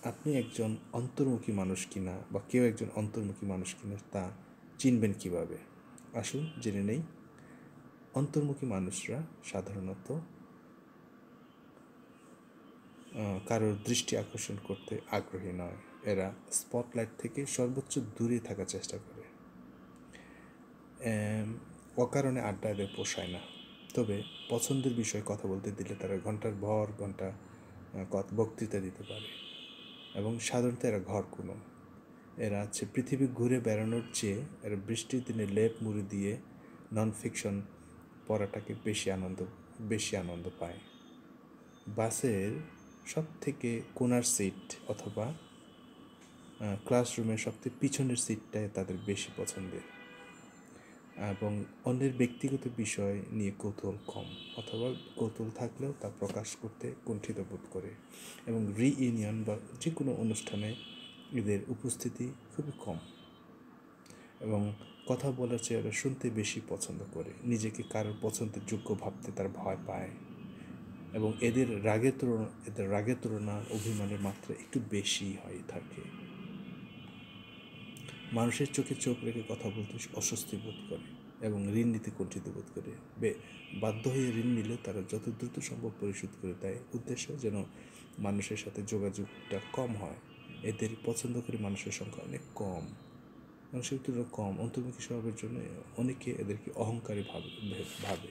আপনি একজন অন্তর্মুখী মানুষ কিনা বা কেউ একজন অন্তর্মুখী মানুষ কিনা তা চিনবেন কিভাবে? আসুন জেনে নেই। অন্তর্মুখী মানুষরা সাধারণত কারোর দৃষ্টি আকর্ষণ করতে আগ্রহী নয়। এরা স্পটলাইট থেকে সর্বোচ্চ দূরে থাকার চেষ্টা করে। অকারণে আড্ডা এদের পোষায় না। তবে পছন্দের বিষয়ে কথা বলতে দিলে তারা ঘন্টার পর ঘন্টা বক্তৃতা দিতে পারে এবং সাধারণত এরা ঘরকুনো। এরা হচ্ছে পৃথিবী ঘুরে বেড়ানোর চেয়ে এরা বৃষ্টির দিনে লেপ মুড়ি দিয়ে নন ফিকশন পড়াটাকে বেশি আনন্দ পায়। বাসের সব থেকে কোণার সিট অথবা ক্লাসরুমের সবথেকে পিছনের সিটটাই তাদের বেশি পছন্দের এবং অন্যের ব্যক্তিগত বিষয় নিয়ে কৌতূহল কম অথবা কৌতূহল থাকলেও তা প্রকাশ করতে কুণ্ঠিত বোধ করে এবং রিইউনিয়ন বা যে কোনো অনুষ্ঠানে এদের উপস্থিতি খুবই কম এবং কথা বলার চেয়ে ওরা শুনতে বেশি পছন্দ করে। নিজেকে কারোর পছন্দের যোগ্য ভাবতে তারা ভয় পায় এবং এদের রাগের তুলনা অভিমানের মাত্রা একটু বেশি হয়ে থাকে। মানুষের চোখে চোখ রেখে কথা বলতে অস্বস্তি বোধ করে এবং ঋণ নিতে কুণ্ঠিত বোধ করে। বাধ্য হয়ে ঋণ নিলে তারা যত দ্রুত সম্ভব পরিশোধ করে দেয়। উদ্দেশ্য যেন মানুষের সাথে যোগাযোগটা কম হয়। এদের পছন্দকারী মানুষের সংখ্যা অনেক কম, মানুষের তুলনায় কম। অন্তর্মুখী স্বভাবের জন্য অনেকে এদেরকে অহংকারী ভাবে।